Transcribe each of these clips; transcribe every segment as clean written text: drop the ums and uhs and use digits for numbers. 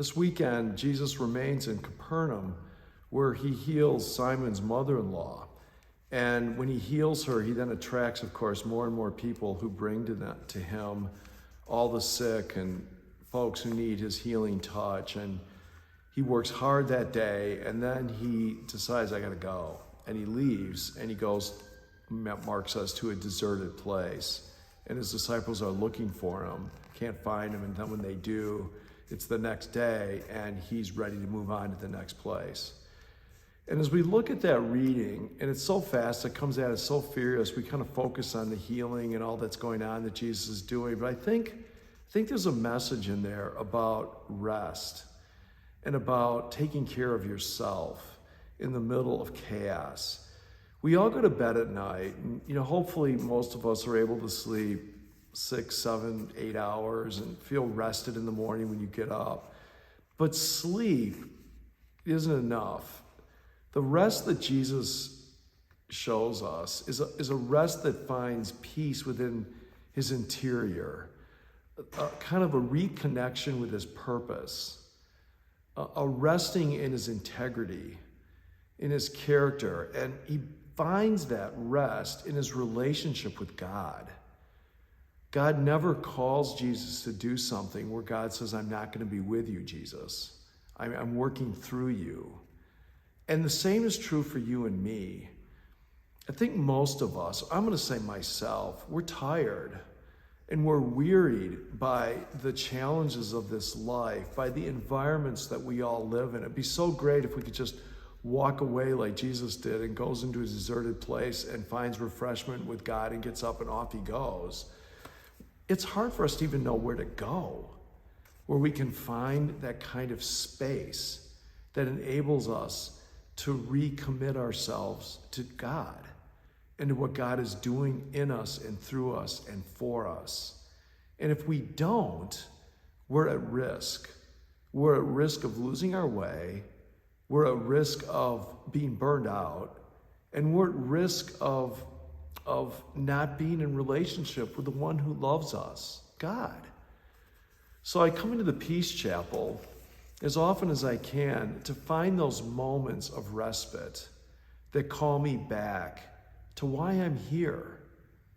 This weekend, Jesus remains in Capernaum, where he heals Simon's mother-in-law. And when he heals her, he then attracts, of course, more and more people who bring to him all the sick and folks who need his healing touch. And he works hard that day, and then he decides, I gotta go. And he leaves, and he goes, Mark says, to a deserted place. And his disciples are looking for him, can't find him, and then when they do, it's the next day, and he's ready to move on to the next place. And as we look at that reading, and it's so fast, it comes at us so furious, we kind of focus on the healing and all that's going on that Jesus is doing. But I think there's a message in there about rest and about taking care of yourself in the middle of chaos. We all go to bed at night, and hopefully most of us are able to sleep 6, 7, 8 hours and feel rested in the morning when you get up. But sleep isn't enough. The rest that Jesus shows us is a rest that finds peace within his interior, kind of a reconnection with his purpose, a resting in his integrity, in his character. And he finds that rest in his relationship with God. God never calls Jesus to do something where God says, I'm not going to be with you, Jesus. I'm working through you. And the same is true for you and me. I think most of us, I'm going to say myself, we're tired and we're wearied by the challenges of this life, by the environments that we all live in. It'd be so great if we could just walk away like Jesus did and goes into a deserted place and finds refreshment with God and gets up and off he goes. It's hard for us to even know where to go, where we can find that kind of space that enables us to recommit ourselves to God and to what God is doing in us and through us and for us. And if we don't, we're at risk. We're at risk of losing our way. We're at risk of being burned out. And we're at risk of not being in relationship with the one who loves us, God. So I come into the Peace Chapel as often as I can to find those moments of respite that call me back to why I'm here.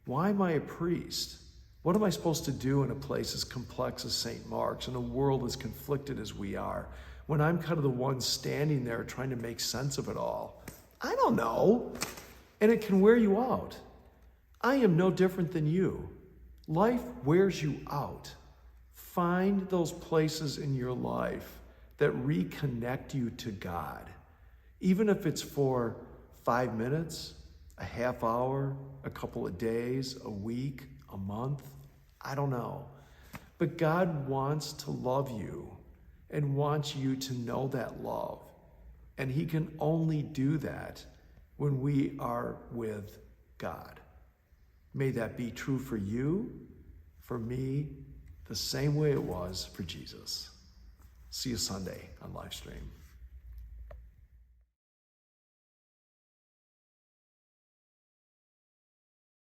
Why am I a priest? What am I supposed to do in a place as complex as St. Mark's, in a world as conflicted as we are, when I'm kind of the one standing there trying to make sense of it all? I don't know. And it can wear you out. I am no different than you. Life wears you out. Find those places in your life that reconnect you to God. Even if it's for 5 minutes, a half hour, a couple of days, a week, a month, I don't know. But God wants to love you and wants you to know that love. And he can only do that when we are with God. May that be true for you, for me, the same way it was for Jesus. See you Sunday on live stream.